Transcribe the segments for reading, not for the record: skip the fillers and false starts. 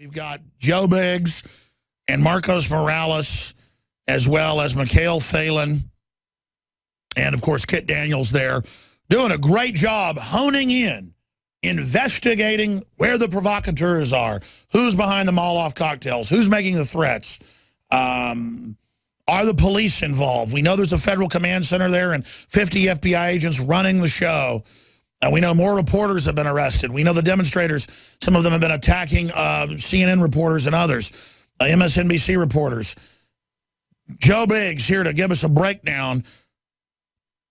You've got Joe Biggs and Marcos Morales, as well as Mikhail Phelan, and, of course, Kit Daniels there, doing a great job honing in, investigating where the provocateurs are, who's behind the Molotov cocktails, who's making the threats. Are the police involved? We know there's a federal command center there and 50 FBI agents running the show. We know more reporters have been arrested. We know the demonstrators, some of them have been attacking CNN reporters and others, MSNBC reporters. Joe Biggs here to give us a breakdown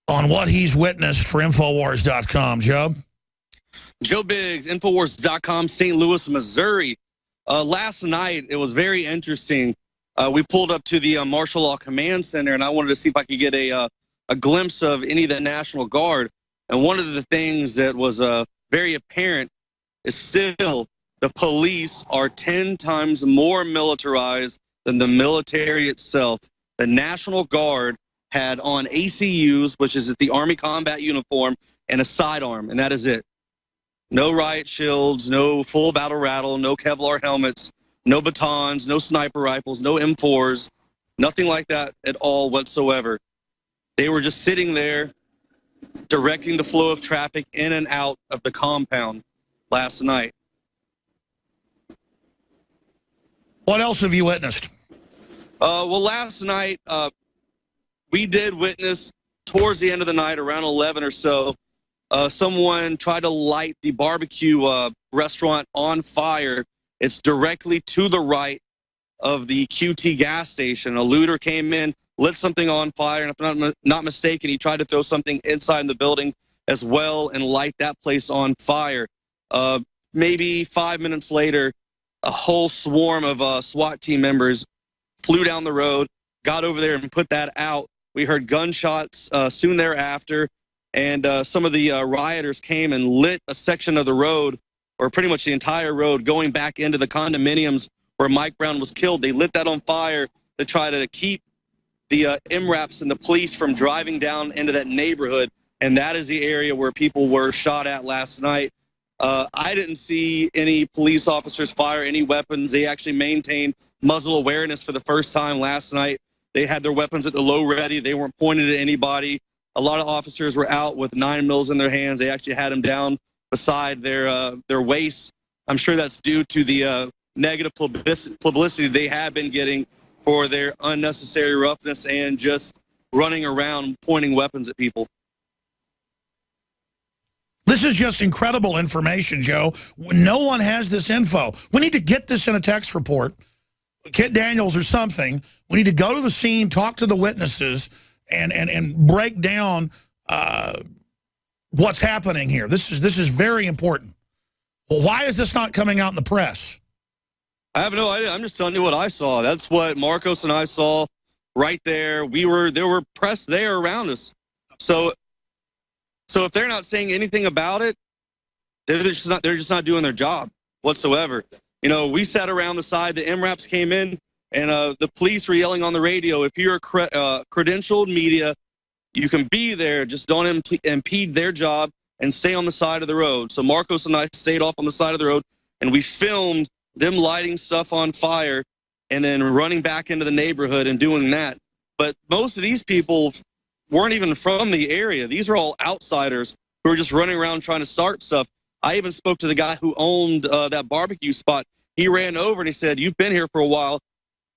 on what he's witnessed for Infowars.com. Joe? Joe Biggs, Infowars.com, St. Louis, Missouri. Last night, it was very interesting. We pulled up to the Martial Law Command Center, and I wanted to see if I could get a glimpse of any of the National Guard. And one of the things that was very apparent is still the police are 10 times more militarized than the military itself. The National Guard had on ACUs, which is the Army combat uniform, and a sidearm, and that is it. No riot shields, no full battle rattle, no Kevlar helmets, no batons, no sniper rifles, no M4s, nothing like that at all whatsoever. They were just sitting there directing the flow of traffic in and out of the compound last night. What else have you witnessed? Well, last night, we did witness towards the end of the night, around 11 or so, someone tried to light the barbecue restaurant on fire. It's directly to the right of the QT gas station. A looter came in, lit something on fire, and if I'm not mistaken, he tried to throw something inside the building as well and light that place on fire. Maybe 5 minutes later, a whole swarm of SWAT team members flew down the road, got over there and put that out. We heard gunshots soon thereafter, and some of the rioters came and lit a section of the road, or pretty much the entire road, going back into the condominiums where Mike Brown was killed. They lit that on fire to try to keep the MRAPs and the police from driving down into that neighborhood, and that is the area where people were shot at last night. I didn't see any police officers fire any weapons. They actually maintained muzzle awareness for the first time last night. They had their weapons at the low ready. They weren't pointed at anybody. A lot of officers were out with 9mm in their hands. They actually had them down beside their waists. I'm sure that's due to the negative publicity they have been getting for their unnecessary roughness and just running around pointing weapons at people. This is just incredible information, Joe. No one has this info. We need to get this in a text report, Kit Daniels or something. We need to go to the scene, talk to the witnesses, and break down what's happening here. This is very important. Well, why is this not coming out in the press? I have no idea. I'm just telling you what I saw. That's what Marcos and I saw right there. There were press there around us. So if they're not saying anything about it, they're just not doing their job whatsoever. You know, we sat around the side. The MRAPs came in, and the police were yelling on the radio, if you're a credentialed media, you can be there. Just don't impede their job and stay on the side of the road. So Marcos and I stayed off on the side of the road, and we filmed them lighting stuff on fire and then running back into the neighborhood and doing that. But most of these people weren't even from the area. These are all outsiders who were just running around trying to start stuff. I even spoke to the guy who owned that barbecue spot. He ran over and he said, "You've been here for a while.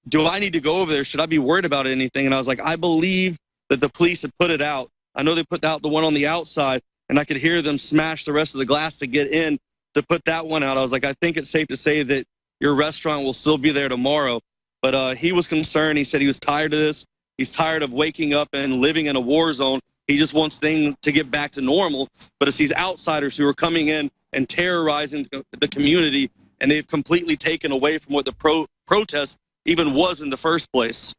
Do I need to go over there? Should I be worried about anything?" And I was like, I believe that the police had put it out. I know they put out the one on the outside, and I could hear them smash the rest of the glass to get in to put that one out. I was like, I think it's safe to say that your restaurant will still be there tomorrow. But he was concerned. He said he was tired of this. He's tired of waking up and living in a war zone. He just wants things to get back to normal. But it's these outsiders who are coming in and terrorizing the community, and they've completely taken away from what the protest even was in the first place.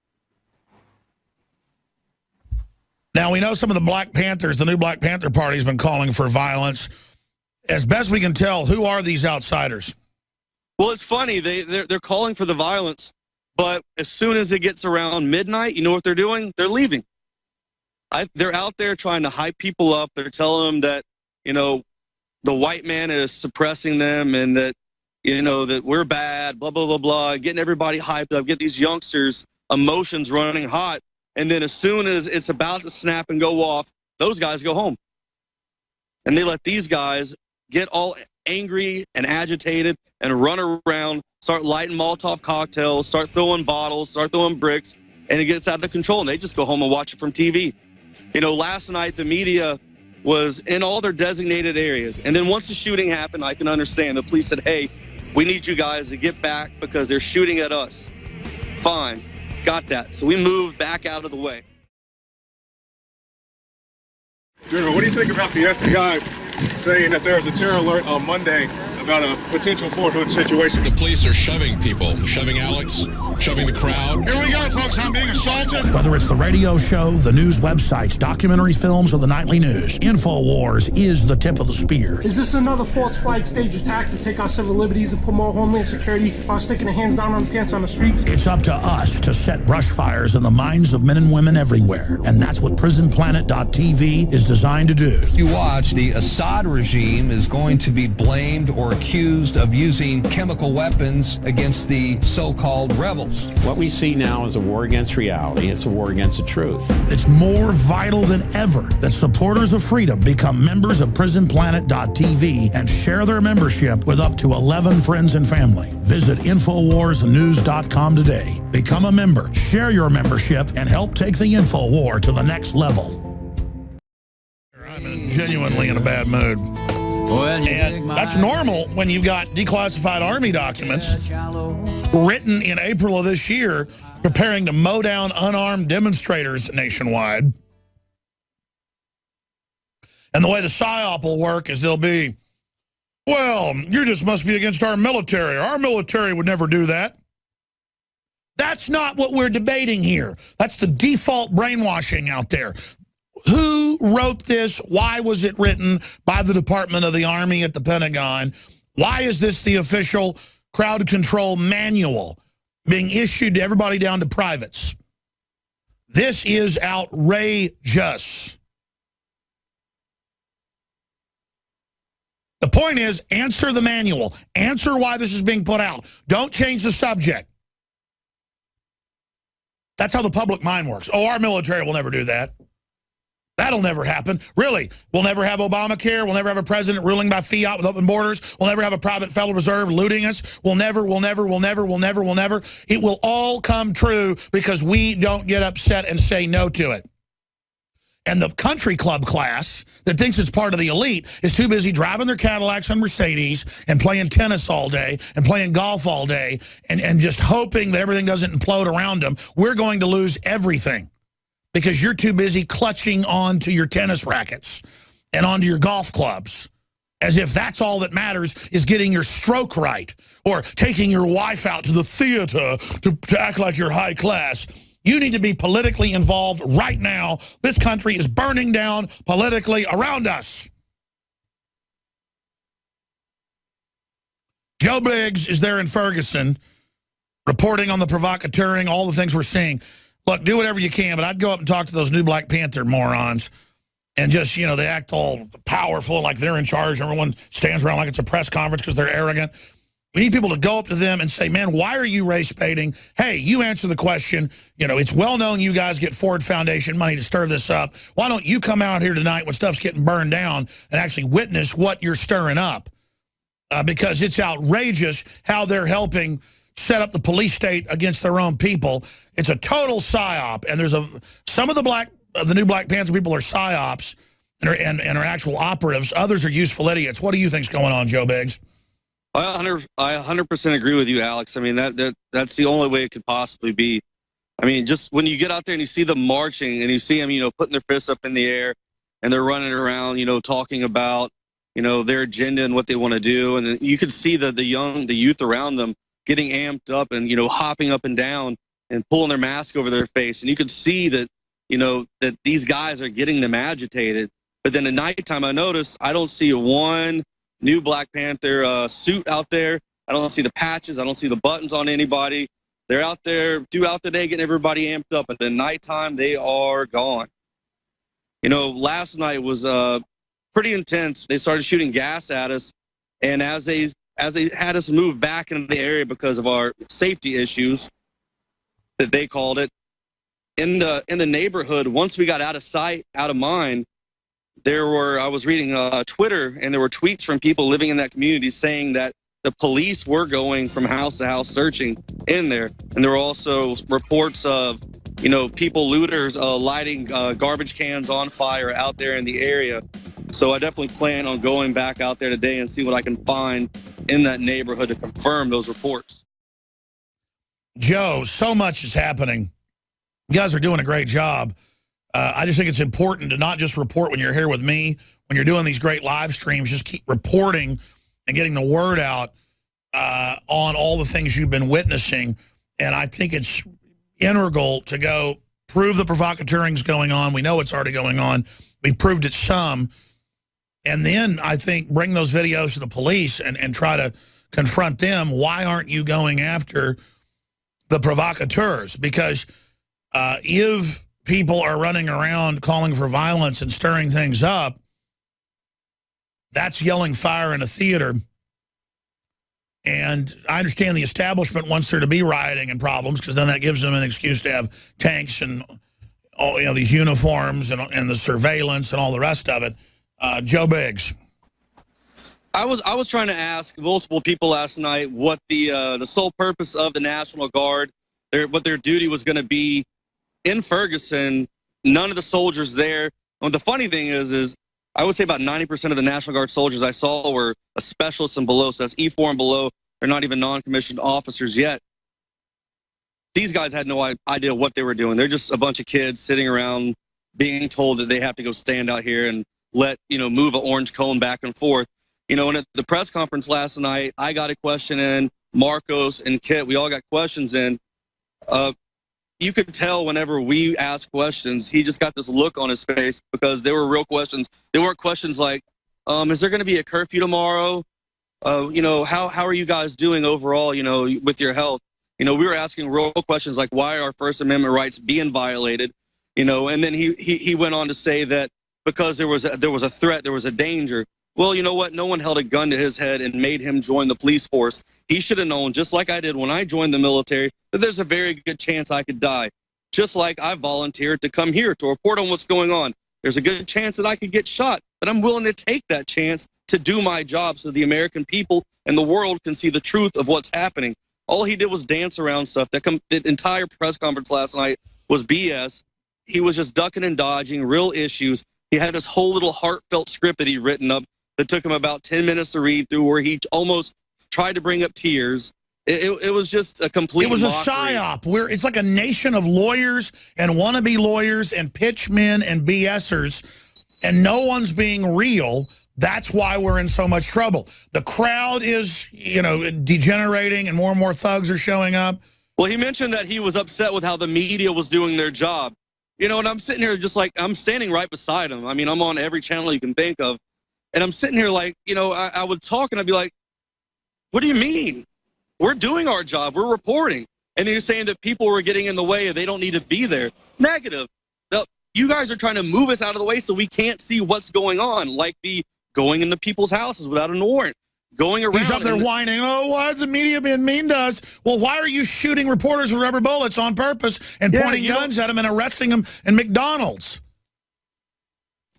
Now, we know some of the Black Panthers, the new Black Panther Party has been calling for violence. As best we can tell, who are these outsiders? Well, it's funny. They're calling for the violence, but as soon as it gets around midnight, you know what they're doing? They're leaving. They're out there trying to hype people up. They're telling them that, you know, the white man is suppressing them and that you know, that we're bad, blah, blah, blah, blah, getting everybody hyped up, get these youngsters' emotions running hot. And then as soon as it's about to snap and go off, those guys go home. And they let these guys get all angry and agitated and run around, start lighting Molotov cocktails, start throwing bottles, start throwing bricks, and it gets out of control. And they just go home and watch it from TV. You know, last night the media was in all their designated areas. And then once the shooting happened, I can understand. The police said, hey, we need you guys to get back because they're shooting at us. Fine, got that. So we moved back out of the way. General, what do you think about the FBI saying that there was a terror alert on Monday about a potential Fort Hood situation? The police are shoving people, shoving Alex, shoving the crowd. Here we go, folks. I'm being assaulted. Whether it's the radio show, the news websites, documentary films, or the nightly news, InfoWars is the tip of the spear. Is this another false flag stage attack to take our civil liberties and put more homeland security while sticking their hands down on the pants on the streets? It's up to us to set brush fires in the minds of men and women everywhere. And that's what PrisonPlanet.tv is designed to do. You watch, the Assad regime is going to be blamed or accused of using chemical weapons against the so-called rebels. What we see now is a war against reality. It's a war against the truth. It's more vital than ever that supporters of freedom become members of PrisonPlanet.tv and share their membership with up to 11 friends and family. Visit InfoWarsNews.com today. Become a member, share your membership, and help take the InfoWar to the next level. I'm genuinely in a bad mood. And that's normal when you've got declassified Army documents written in April of this year preparing to mow down unarmed demonstrators nationwide. And the way the PSYOP will work is they'll be, well, you just must be against our military. Our military would never do that. That's not what we're debating here. That's the default brainwashing out there. Who wrote this? Why was it written by the Department of the Army at the Pentagon? Why is this the official crowd control manual being issued to everybody down to privates? This is outrageous. The point is, answer the manual. Answer why this is being put out. Don't change the subject. That's how the public mind works. Oh, our military will never do that. That'll never happen. Really, we'll never have Obamacare. We'll never have a president ruling by fiat with open borders. We'll never have a private Federal Reserve looting us. We'll never. It will all come true because we don't get upset and say no to it. And the country club class that thinks it's part of the elite is too busy driving their Cadillacs and Mercedes and playing tennis all day and playing golf all day and just hoping that everything doesn't implode around them. We're going to lose everything because you're too busy clutching onto your tennis rackets and onto your golf clubs as if that's all that matters is getting your stroke right or taking your wife out to the theater to act like you're high class. You need to be politically involved right now. This country is burning down politically around us. Joe Biggs is there in Ferguson reporting on the provocateuring, all the things we're seeing. Look, do whatever you can, but I'd go up and talk to those new Black Panther morons and just, you know, they act all powerful like they're in charge. Everyone stands around like it's a press conference because they're arrogant. We need people to go up to them and say, man, why are you race baiting? Hey, you answer the question. You know, it's well known you guys get Ford Foundation money to stir this up. Why don't you come out here tonight when stuff's getting burned down and actually witness what you're stirring up? Because it's outrageous how they're helping set up the police state against their own people. It's a total psyop. And there's some of the new Black Panther people are psyops and are actual operatives. Others are useful idiots. What do you think's going on, Joe Biggs? I 100% agree with you, Alex. I mean, that's the only way it could possibly be. I mean, just when you get out there and you see them marching and you see them, you know, putting their fists up in the air and they're running around, you know, talking about, you know, their agenda and what they want to do. And then you could see the youth around them getting amped up and, you know, hopping up and down and pulling their mask over their face. And you could see that, you know, that these guys are getting them agitated. But then at nighttime, I notice I don't see one new Black Panther suit out there. I don't see the patches. I don't see the buttons on anybody. They're out there throughout the day getting everybody amped up. But at nighttime, they are gone. You know, last night was pretty intense. They started shooting gas at us. And as as they had us move back into the area because of our safety issues, that they called it, in the neighborhood, once we got out of sight, out of mind, I was reading Twitter, and there were tweets from people living in that community saying that the police were going from house to house searching in there. And there were also reports of, people, looters, lighting garbage cans on fire out there in the area. So I definitely plan on going back out there today and see what I can find in that neighborhood to confirm those reports. Joe, so much is happening. You guys are doing a great job. I just think it's important to not just report when you're here with me. When you're doing these great live streams, just keep reporting and getting the word out on all the things you've been witnessing. And I think it's integral to go prove the provocateuring's going on. We know it's already going on. We've proved it some. And then I think bring those videos to the police and try to confront them. Why aren't you going after the provocateurs? Because if people are running around calling for violence and stirring things up, that's yelling fire in a theater. And I understand the establishment wants there to be rioting and problems, because then that gives them an excuse to have tanks and all, these uniforms and the surveillance and all the rest of it. Joe Biggs. I was trying to ask multiple people last night what the sole purpose of the National Guard, what their duty was going to be in Ferguson. None of the soldiers there. Well, the funny thing is I would say about 90% of the National Guard soldiers I saw were a specialist and below. So that's E4 and below. They're not even non-commissioned officers yet. These guys had no idea what they were doing. They're just a bunch of kids sitting around being told that they have to go stand out here and move an orange cone back and forth. And at the press conference last night, I got a question in. Marcos and Kit, we all got questions in. You could tell whenever we asked questions, he just got this look on his face, because they were real questions. They weren't questions like, is there going to be a curfew tomorrow? How are you guys doing overall, with your health? We were asking real questions like, why are First Amendment rights being violated? And then he went on to say that because there was a threat, there was a danger. Well, you know what? No one held a gun to his head and made him join the police force. He should have known, just like I did when I joined the military, that there's a very good chance I could die. Just like I volunteered to come here to report on what's going on. There's a good chance that I could get shot, but I'm willing to take that chance to do my job so the American people and the world can see the truth of what's happening. All he did was dance around stuff. The entire press conference last night was BS. He was just ducking and dodging real issues. He had this whole little heartfelt script that he'd written up that took him about 10 minutes to read through, where he almost tried to bring up tears. It was just a complete mockery. A psyop. It's like a nation of lawyers and wannabe lawyers and pitchmen and BSers, and no one's being real. That's why we're in so much trouble. The crowd is, degenerating, and more thugs are showing up. Well, he mentioned that he was upset with how the media was doing their job. And I'm sitting here just like, I'm standing right beside him. I mean, I'm on every channel you can think of. And I'm sitting here like, I would talk and I'd be like, what do you mean? We're doing our job. We're reporting. And then you're saying that people were getting in the way and they don't need to be there. Negative. You guys are trying to move us out of the way so we can't see what's going on, like the going into people's houses without a warrant, going around. He's up there whining, why is the media being mean to us? Well, why are you shooting reporters with rubber bullets on purpose and pointing guns at them and arresting them in McDonald's?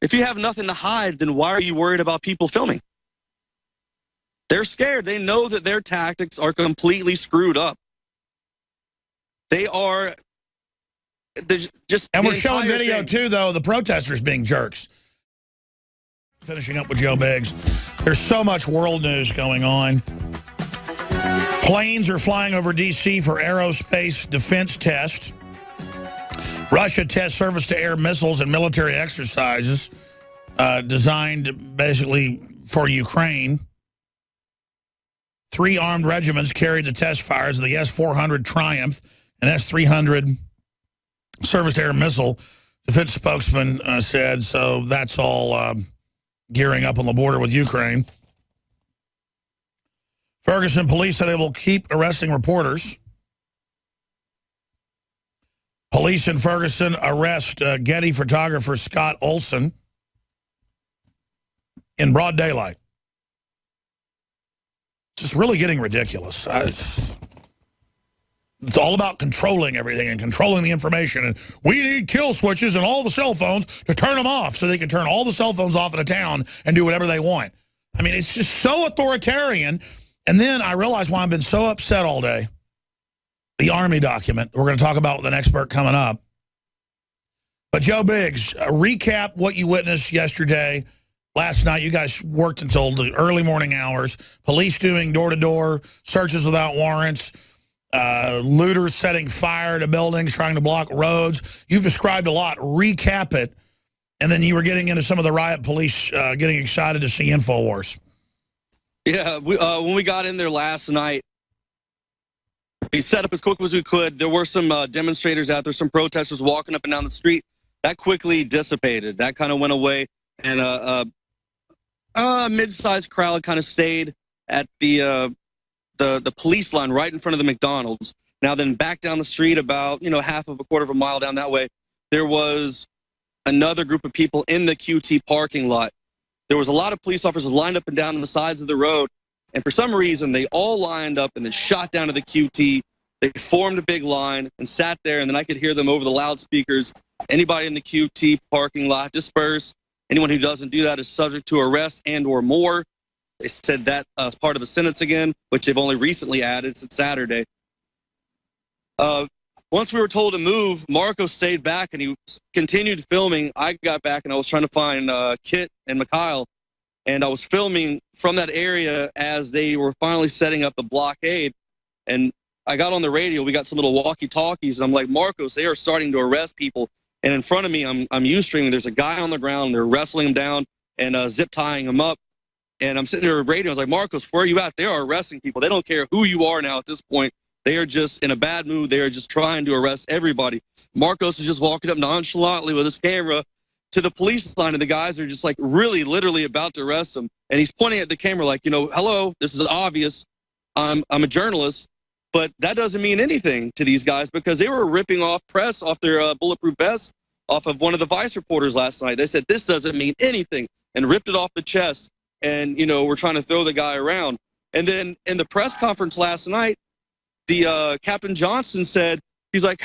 If you have nothing to hide, then why are you worried about people filming? They're scared. They know that their tactics are completely screwed up. They're just. And we're showing video too, though, the protesters being jerks. Finishing up with Joe Biggs. There's so much world news going on. Planes are flying over D.C. for aerospace defense tests. Russia tests surface-to-air missiles and military exercises designed basically for Ukraine. 3 armed regiments carried the test fires of the S-400 Triumph and S-300 surface-to-air missile, defense spokesman said. So that's all gearing up on the border with Ukraine. Ferguson police said they will keep arresting reporters. Police in Ferguson arrest Getty photographer Scott Olson in broad daylight. just really getting ridiculous. It's all about controlling everything and controlling the information. And we need kill switches and all the cell phones to turn them off so they can turn all the cell phones off in a town and do whatever they want. I mean, it's just so authoritarian. And then I realized why I've been so upset all day. The Army document. We're going to talk about with an expert coming up. But Joe Biggs, recap what you witnessed yesterday. Last night, you guys worked until the early morning hours. Police doing door-to-door searches without warrants. Looters setting fire to buildings, trying to block roads. You've described a lot. Recap it. And then you were getting into some of the riot police getting excited to see InfoWars. Yeah, when we got in there last night, we set up as quick as we could. There were some demonstrators out there, some protesters walking up and down the street. That quickly dissipated. That kind of went away. And a mid-sized crowd kind of stayed at the police line right in front of the McDonald's. Now then back down the street about, half of a quarter of a mile down that way, there was another group of people in the QT parking lot. There was a lot of police officers lined up and down on the sides of the road. And for some reason, they all lined up and then shot down to the QT. They formed a big line and sat there, and then I could hear them over the loudspeakers. Anybody in the QT parking lot, disperse. Anyone who doesn't do that is subject to arrest and or more. They said that as part of the sentence again, which they've only recently added since Saturday. Once we were told to move, Marco stayed back and he continued filming. I got back and I was trying to find Kit and Mikhail, and I was filming from that area as they were finally setting up the blockade. And I got on the radio. We got some little walkie-talkies, and I'm like, Marcos, they are starting to arrest people. And in front of me, I'm Ustreaming. There's a guy on the ground. They're wrestling him down and zip tying him up. And I'm sitting there with radio. I was like, Marcos, where are you at? They are arresting people. They don't care who you are now at this point. They are just in a bad mood. They are just trying to arrest everybody. Marcos is just walking up nonchalantly with his camera to the police line, and the guys are just like really literally about to arrest him. And he's pointing at the camera like, hello, this is obvious. I'm a journalist. But that doesn't mean anything to these guys because they were ripping off press off their bulletproof vests off of one of the Vice reporters last night. They said, this doesn't mean anything, and ripped it off the chest. And, we're trying to throw the guy around. And then in the press conference last night, the Captain Johnson said, he's like,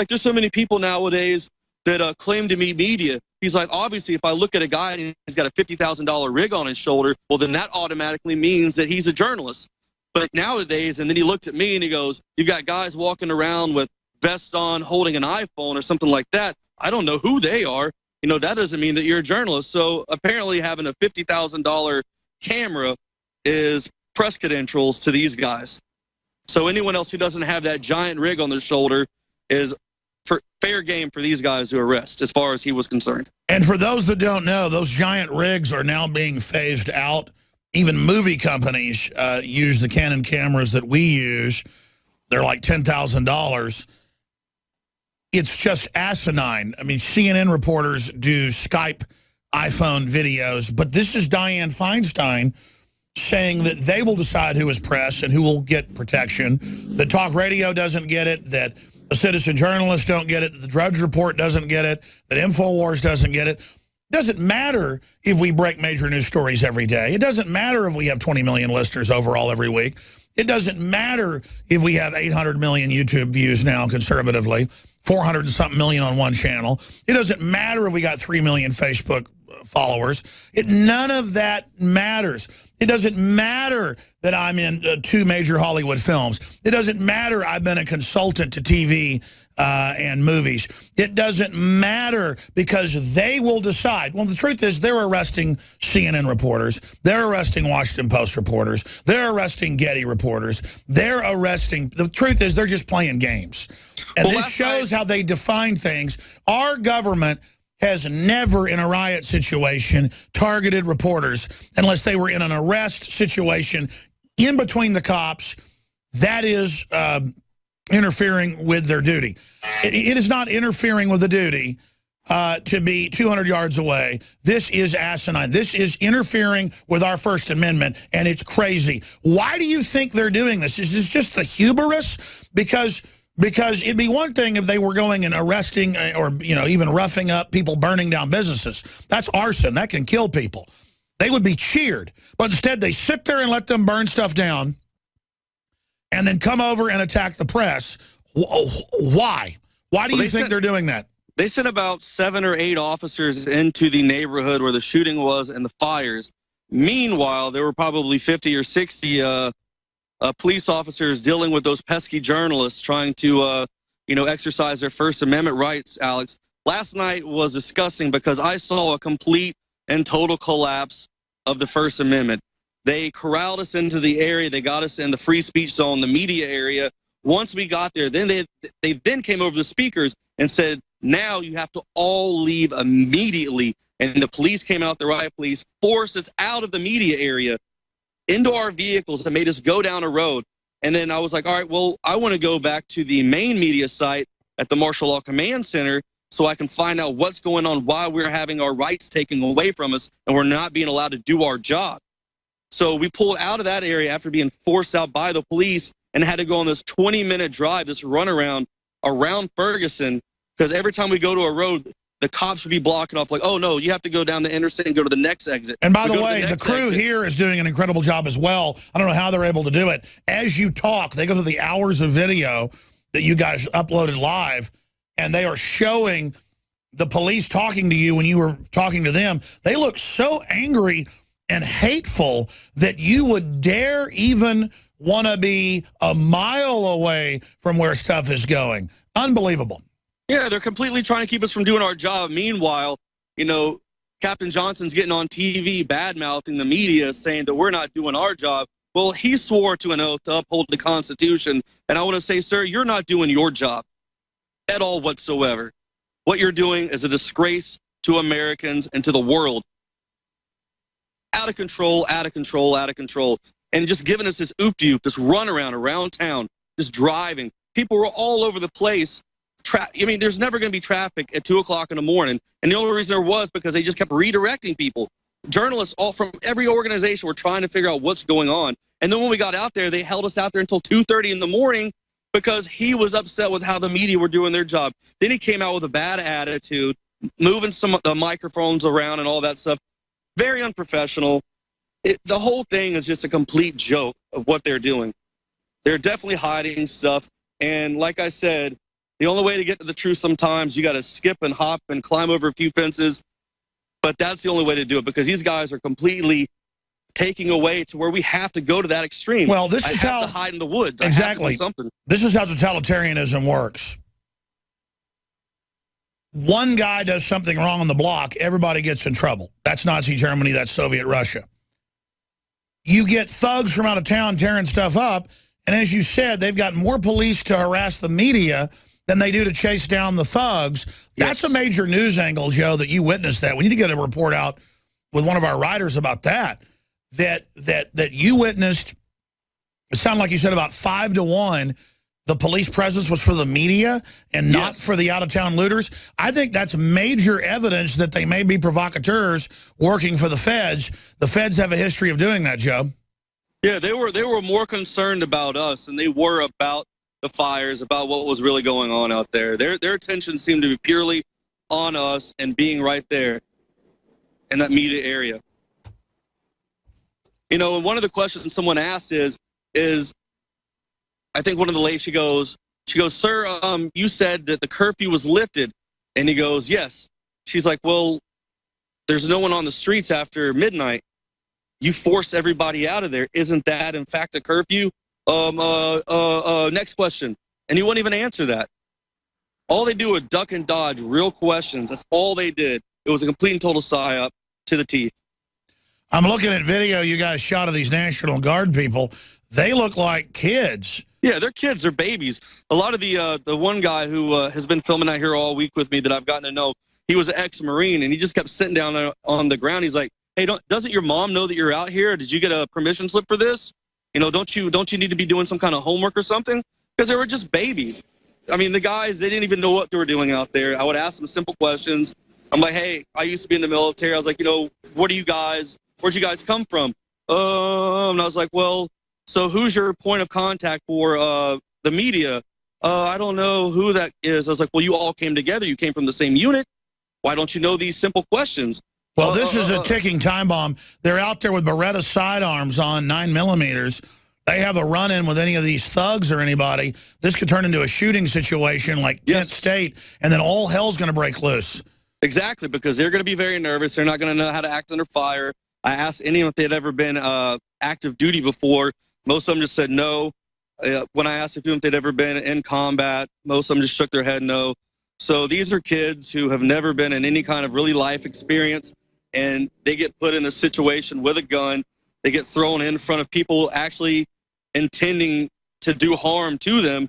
there's so many people nowadays that claim to be media. He's like, obviously, if I look at a guy and he's got a $50,000 rig on his shoulder, well, then that automatically means that he's a journalist. But nowadays, and then he looked at me and he goes, you got guys walking around with vests on, holding an iPhone or something like that. I don't know who they are. That doesn't mean that you're a journalist. So apparently having a $50,000 camera is press credentials to these guys. So anyone else who doesn't have that giant rig on their shoulder is fair game for these guys to arrest, as far as he was concerned. And for those that don't know, those giant rigs are now being phased out. Even movie companies use the Canon cameras that we use. They're like $10,000. It's just asinine. I mean, CNN reporters do Skype iPhone videos, but this is Dianne Feinstein saying that they will decide who is press and who will get protection, that talk radio doesn't get it, that the citizen journalists don't get it, that the Drudge Report doesn't get it, that InfoWars doesn't get it. It doesn't matter if we break major news stories every day. It doesn't matter if we have 20 million listeners overall every week. It doesn't matter if we have 800 million YouTube views now conservatively, 400 and something million on one channel. It doesn't matter if we got 3 million Facebook followers. None of that matters. It doesn't matter that I'm in 2 major Hollywood films. It doesn't matter I've been a consultant to TV and movies. It doesn't matter because they will decide. Well, the truth is they're arresting CNN reporters. They're arresting Washington Post reporters. They're arresting Getty reporters. They're arresting. The truth is they're just playing games. And this shows how they define things. Our government has never, in a riot situation, targeted reporters unless they were in an arrest situation in between the cops. That is interfering with their duty. It is not interfering with the duty to be 200 yards away. This is asinine. This is interfering with our First Amendment, and it's crazy. Why do you think they're doing this? Is this just the hubris? Because it'd be one thing if they were going and arresting or, even roughing up people burning down businesses. That's arson. That can kill people. They would be cheered. But instead, they sit there and let them burn stuff down. and then come over and attack the press. Why? Why do you think they're doing that? They sent about 7 or 8 officers into the neighborhood where the shooting was and the fires. Meanwhile, there were probably 50 or 60 police officers dealing with those pesky journalists trying to, exercise their First Amendment rights, Alex. Last night was disgusting because I saw a complete and total collapse of the First Amendment. They corralled us into the area. They got us in the free speech zone, the media area. Once we got there, then they then came over the speakers and said, now you have to all leave immediately. And the police came out, the riot police, forced us out of the media area into our vehicles and made us go down a road. And then I was like, all right, well, I want to go back to the main media site at the Martial Law Command Center so I can find out what's going on, why we're having our rights taken away from us and we're not being allowed to do our job. So we pulled out of that area after being forced out by the police and had to go on this 20-minute drive, this runaround around Ferguson, because every time we go to a road, the cops would be blocking off like, oh, no, you have to go down the interstate and go to the next exit. And by the way, the crew here is doing an incredible job as well. I don't know how they're able to do it. As you talk, they go to the hours of video that you guys uploaded live, and they are showing the police talking to you when you were talking to them. They look so angry and hateful that you would dare even want to be a mile away from where stuff is going. Unbelievable. Yeah, they're completely trying to keep us from doing our job. Meanwhile, Captain Johnson's getting on TV bad-mouthing the media saying that we're not doing our job. Well, he swore to an oath to uphold the Constitution. And I want to say, sir, you're not doing your job at all whatsoever. What you're doing is a disgrace to Americans and to the world. Out of control, out of control, out of control. And just giving us this oop-de-oop, this runaround around town, just driving. People were all over the place. There's never going to be traffic at 2 o'clock in the morning. And the only reason there was because they just kept redirecting people. Journalists all from every organization were trying to figure out what's going on. And then when we got out there, they held us out there until 2:30 in the morning because he was upset with how the media were doing their job. Then he came out with a bad attitude, moving some of the microphones around and all that stuff. Very unprofessional. The whole thing is just a complete joke of what they're doing. They're definitely hiding stuff. And like I said, the only way to get to the truth sometimes, you got to skip and hop and climb over a few fences. But that's the only way to do it because these guys are completely taking away to where we have to go to that extreme. Well, this is how to hide in the woods. Exactly. I have to do something. This is how totalitarianism works. One guy does something wrong on the block, everybody gets in trouble. That's Nazi Germany, that's Soviet Russia. You get thugs from out of town tearing stuff up, and as you said, they've got more police to harass the media than they do to chase down the thugs. That's a major news angle, Joe, that you witnessed that. We need to get a report out with one of our writers about that you witnessed. It sounded like you said about 5 to 1. The police presence was for the media and not for the out-of-town looters. I think that's major evidence that they may be provocateurs working for the feds. The feds have a history of doing that, Joe. Yeah, they were more concerned about us than they were about the fires, about what was really going on out there. Their attention seemed to be purely on us and being right there in that media area. And one of the questions someone asked is I think one of the ladies, she goes, sir, you said that the curfew was lifted. And he goes, yes. She's like, well, there's no one on the streets after midnight. You force everybody out of there. Isn't that, in fact, a curfew? Next question. And he wouldn't even answer that. All they do was duck and dodge real questions. That's all they did. It was a complete and total psyop to the teeth. I'm looking at video you guys shot of these National Guard people. They look like kids. Yeah, they're kids. They're babies. A lot of the one guy who has been filming out here all week with me that I've gotten to know, he was an ex-Marine, and he just kept sitting down there on the ground. He's like, hey, doesn't your mom know that you're out here? Did you get a permission slip for this? Don't you need to be doing some kind of homework or something? Because they were just babies. I mean, the guys, they didn't even know what they were doing out there. I would ask them simple questions. I'm like, hey, I used to be in the military. I was like, where'd you guys come from? And I was like, well, so who's your point of contact for the media? I don't know who that is. I was like, well, you all came together. You came from the same unit. Why don't you know these simple questions? Well, this is a ticking time bomb. They're out there with Beretta sidearms on 9mm. they have a run-in with any of these thugs or anybody, this could turn into a shooting situation like Kent State, and then all hell's going to break loose. Exactly, because they're going to be very nervous. They're not going to know how to act under fire. I asked anyone if they had ever been active duty before. Most of them just said no. When I asked if they'd ever been in combat, most of them just shook their head no. So these are kids who have never been in any kind of really life experience, and they get put in this situation with a gun. They get thrown in front of people actually intending to do harm to them,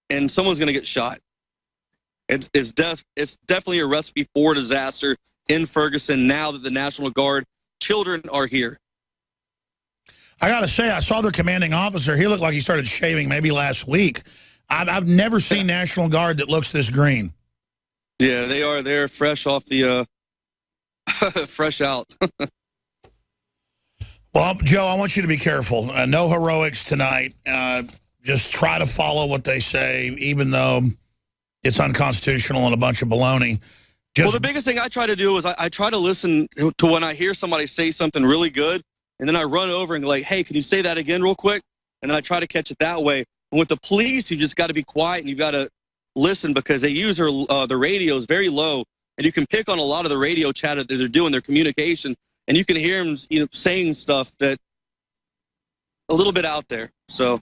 and someone's going to get shot. It's definitely a recipe for disaster in Ferguson now that the National Guard children are here. I got to say, I saw their commanding officer. He looked like he started shaving maybe last week. I've never seen National Guard that looks this green. Yeah, they are. They're fresh off the, fresh out. Well, Joe, I want you to be careful. No heroics tonight. Just try to follow what they say, even though it's unconstitutional and a bunch of baloney. Well, the biggest thing I try to do is I try to listen to when I hear somebody say something really good, and then I run over and go like, hey, can you say that again real quick? And then I try to catch it that way. And with the police, you just got to be quiet and you've got to listen because they use the radios very low, and you can pick on a lot of the radio chatter that they're doing, their communication, and you can hear them, saying stuff that a little bit out there. So,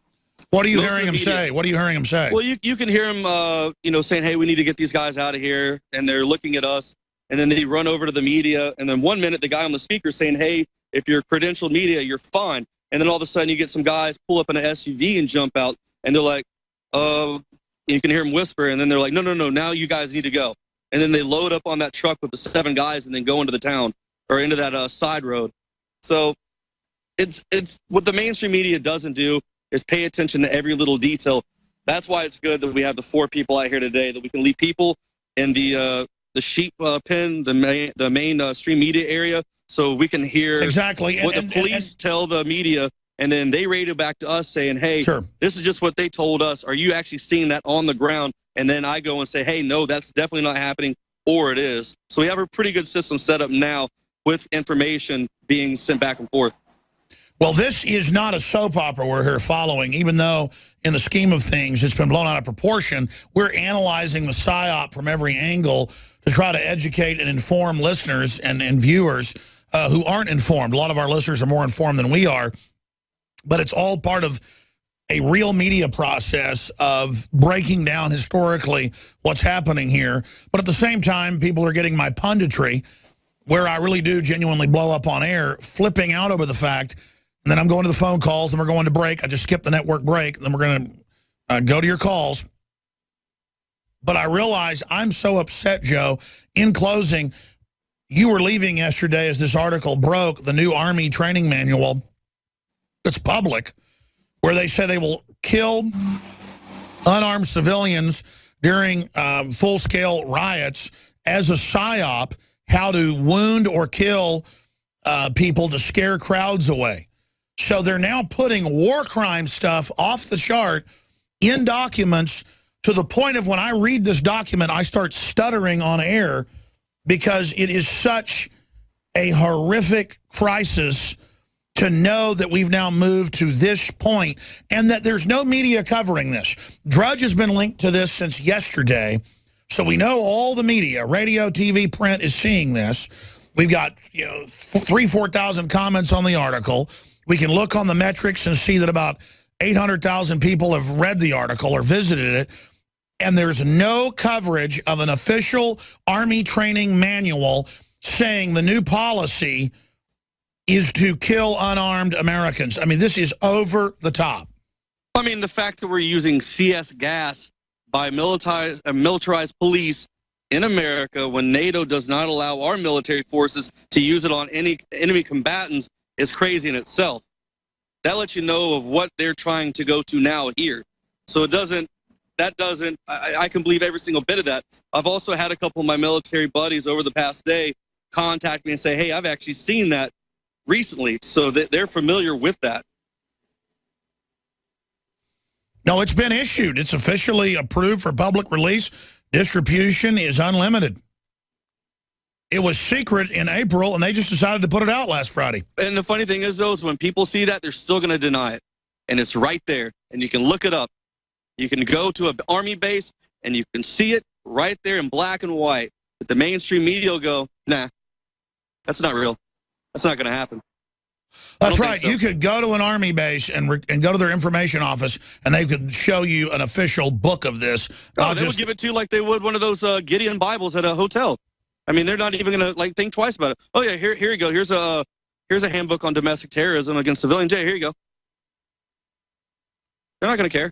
what are you hearing them say? What are you hearing them say? Well, you can hear them, saying, hey, we need to get these guys out of here, and they're looking at us, and then they run over to the media, and then 1 minute the guy on the speaker saying, hey, if you're credentialed media, you're fine, and then all of a sudden you get some guys pull up in an SUV and jump out, and they're like, you can hear them whisper, and then they're like, no, now you guys need to go, and then they load up on that truck with the 7 guys and then go into the town or into that side road. So it's what the mainstream media doesn't do is pay attention to every little detail. That's why it's good that we have the 4 people out here today, that we can leave people in the sheep pen, the main stream media area, so we can hear exactly what the police tell the media, and then they radio back to us saying, hey, this is just what they told us. Are you actually seeing that on the ground? And then I go and say, hey, no, that's definitely not happening, or it is. So we have a pretty good system set up now with information being sent back and forth. Well, this is not a soap opera we're here following, even though in the scheme of things it's been blown out of proportion. We're analyzing the PSYOP from every angle to try to educate and inform listeners and viewers who aren't informed. A lot of our listeners are more informed than we are, but it's all part of a real media process of breaking down historically what's happening here. But at the same time, people are getting my punditry, where I really do genuinely blow up on air, flipping out over the fact. And then I'm going to the phone calls, and we're going to break. I just skipped the network break, and then we're going to go to your calls. But I realize I'm so upset, Joe. In closing, you were leaving yesterday as this article broke, the new Army training manual that's public, where they say they will kill unarmed civilians during full-scale riots as a PSYOP, how to wound or kill people to scare crowds away. So they're now putting war crime stuff off the chart in documents to the point of when I read this document, I start stuttering on air because it is such a horrific crisis to know that we've now moved to this point and that there's no media covering this. Drudge has been linked to this since yesterday, so we know all the media, radio, TV, print, is seeing this. We've got 4,000 comments on the article. We can look on the metrics and see that about 800,000 people have read the article or visited it, and there's no coverage of an official Army training manual saying the new policy is to kill unarmed Americans. I mean, this is over the top. I mean, the fact that we're using CS gas by militarized police in America when NATO does not allow our military forces to use it on any enemy combatants is crazy in itself. That lets you know of what they're trying to go to now here. So I can believe every single bit of that. I've also had a couple of my military buddies over the past day contact me and say, hey, I've actually seen that recently. So they're familiar with that. No, it's been issued. It's officially approved for public release. Distribution is unlimited. It was secret in April, and they just decided to put it out last Friday. And the funny thing is, though, is when people see that, they're still going to deny it. and it's right there, and you can look it up. You can go to an Army base, and you can see it right there in black and white. But the mainstream media will go, nah, that's not real. That's not going to happen. That's right. So. You could go to an Army base and go to their information office, and they could show you an official book of this. Oh, they would give it to you like they would one of those Gideon Bibles at a hotel. I mean, they're not even going to think twice about it. Oh yeah, here you go. Here's a handbook on domestic terrorism against civilians. Hey, here you go. They're not going to care.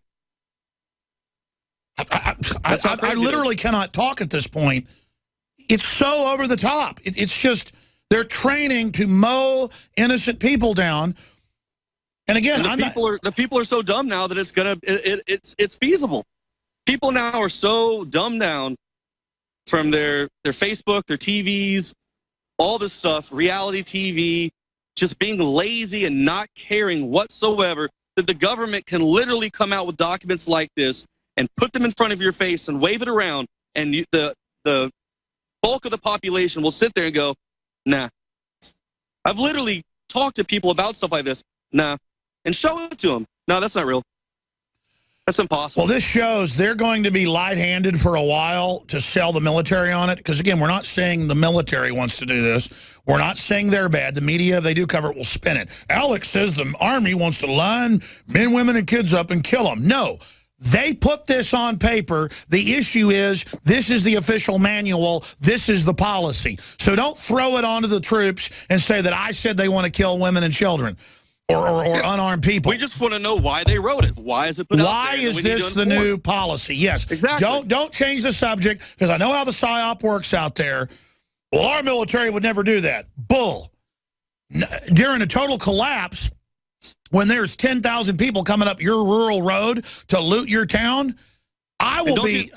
I literally cannot talk at this point. It's so over the top. It's just they're training to mow innocent people down. And again, the people are so dumb now that it's feasible. People now are so dumbed down from their Facebook, their TVs, all this stuff, reality TV, just being lazy and not caring whatsoever, that the government can literally come out with documents like this and put them in front of your face and wave it around, and the bulk of the population will sit there and go, nah. I've literally talked to people about stuff like this, nah, and show it to them. No, that's not real. That's impossible. Well, this shows they're going to be light-handed for a while to sell the military on it, because, again, we're not saying the military wants to do this. We're not saying they're bad. The media, if they do cover it, will spin it. Alex says the Army wants to line men, women, and kids up and kill them. No. They put this on paper. The issue is this is the official manual. This is the policy. So don't throw it onto the troops and say that I said they want to kill women and children or unarmed people. We just want to know why they wrote it. Why is it put out there? Why is this the new policy? Yes. Exactly. Don't change the subject, because I know how the PSYOP works out there. Well, our military would never do that. Bull. During a total collapse, when there's 10,000 people coming up your rural road to loot your town, I'll be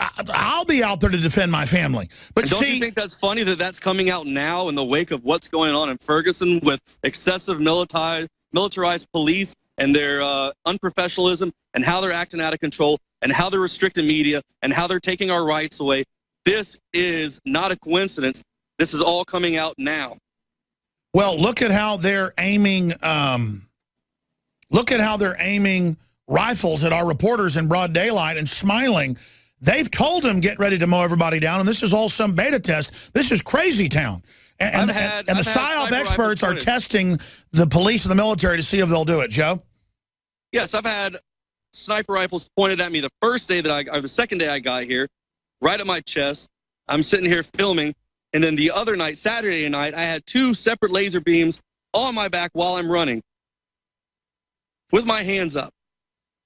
out there to defend my family. But don't you think that's funny that that's coming out now in the wake of what's going on in Ferguson with excessive militarized police and their unprofessionalism and how they're acting out of control and how they're restricting media and how they're taking our rights away? This is not a coincidence. This is all coming out now. Well, look at how they're aiming. Look at how they're aiming rifles at our reporters in broad daylight and smiling. They've told them, get ready to mow everybody down, and this is all some beta test. This is crazy town. And the PSYOP experts are testing the police and the military to see if they'll do it. Joe? Yes, I've had sniper rifles pointed at me the first day or the second day I got here, right at my chest. I'm sitting here filming, and then the other night, Saturday night, I had 2 separate laser beams on my back while I'm running, with my hands up.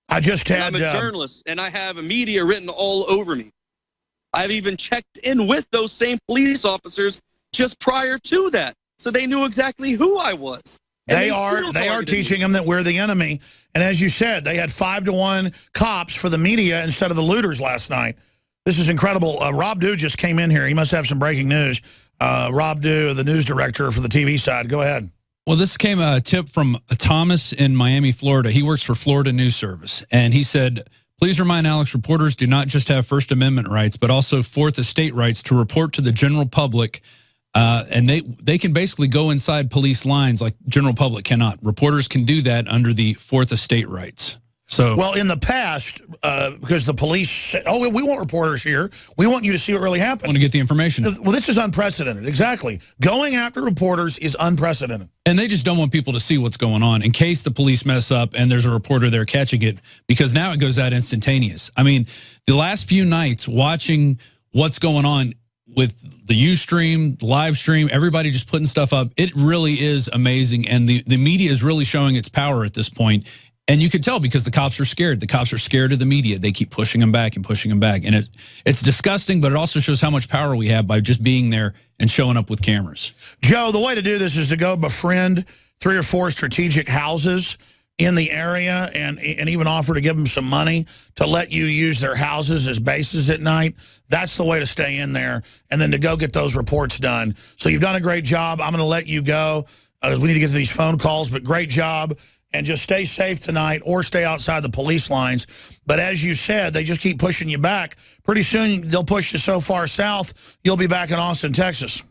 I just had. I'm a journalist, and I have media written all over me. I've even checked in with those same police officers just prior to that, so they knew exactly who I was. They are teaching them that we're the enemy. And as you said, they had 5-to-1 cops for the media instead of the looters last night. This is incredible. Rob Dew just came in here. He must have some breaking news. Rob Dew, the news director for the TV side. Go ahead. Well, this came a tip from Thomas in Miami, Florida. He works for Florida News Service. And he said, please remind Alex, reporters do not just have First Amendment rights, but also Fourth Estate rights to report to the general public. And they can basically go inside police lines like general public cannot. Reporters can do that under the Fourth Estate rights. So, well, in the past, because the police said, oh, we want reporters here. We want you to see what really happened. Want to get the information. Well, this is unprecedented. Exactly. Going after reporters is unprecedented. And they just don't want people to see what's going on in case the police mess up and there's a reporter there catching it, because now it goes out instantaneous. I mean, the last few nights watching what's going on with the Ustream, the live stream, everybody just putting stuff up, it really is amazing. And the media is really showing its power at this point. And you can tell because the cops are scared. The cops are scared of the media. They keep pushing them back and pushing them back. And it's disgusting, but it also shows how much power we have by just being there and showing up with cameras. Joe, the way to do this is to go befriend 3 or 4 strategic houses in the area and even offer to give them some money to let you use their houses as bases at night. That's the way to stay in there, and then to go get those reports done. So you've done a great job. I'm going to let you go because we need to get to these phone calls, but great job. And just stay safe tonight or stay outside the police lines. But as you said, they just keep pushing you back. Pretty soon, they'll push you so far south, you'll be back in Austin, Texas.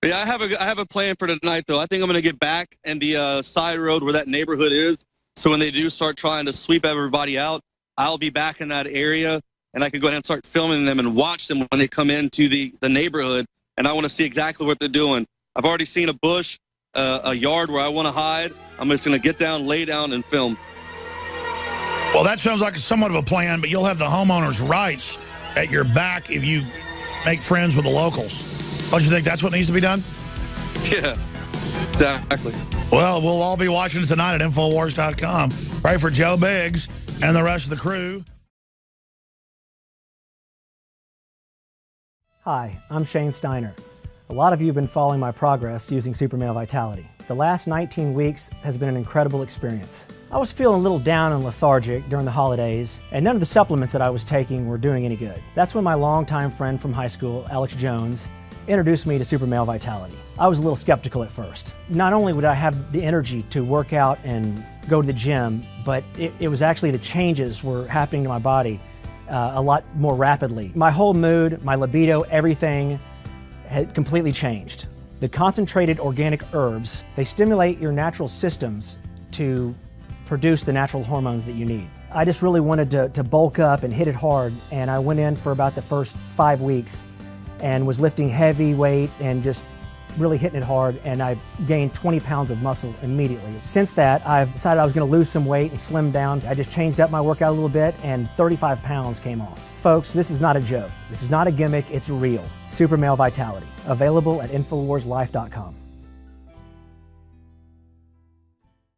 Yeah, I have a plan for tonight, though. I think I'm going to get back and the side road where that neighborhood is. So when they do start trying to sweep everybody out, I'll be back in that area, and I can go ahead and start filming them and watch them when they come into the neighborhood, and I want to see exactly what they're doing. I've already seen a bush, a yard where I want to hide. I'm just going to get down, lay down, and film. Well, that sounds like somewhat of a plan, but you'll have the homeowner's rights at your back if you make friends with the locals. Don't you think that's what needs to be done? Yeah, exactly. Well, we'll all be watching it tonight at Infowars.com. Pray for Joe Biggs and the rest of the crew. Hi, I'm Shane Steiner. A lot of you have been following my progress using Super Male Vitality. The last 19 weeks has been an incredible experience. I was feeling a little down and lethargic during the holidays, and none of the supplements that I was taking were doing any good. That's when my longtime friend from high school, Alex Jones, introduced me to Super Male Vitality. I was a little skeptical at first. Not only would I have the energy to work out and go to the gym, but it was actually the changes were happening to my body a lot more rapidly. My whole mood, my libido, everything had completely changed. The concentrated organic herbs, they stimulate your natural systems to produce the natural hormones that you need. I just really wanted to bulk up and hit it hard, and I went in for about the first 5 weeks and was lifting heavy weight and just really hitting it hard, and I gained 20 pounds of muscle immediately. Since that, I've decided I was going to lose some weight and slim down. I just changed up my workout a little bit, and 35 pounds came off. Folks, this is not a joke. This is not a gimmick, it's real. Super Male Vitality, available at InfoWarsLife.com.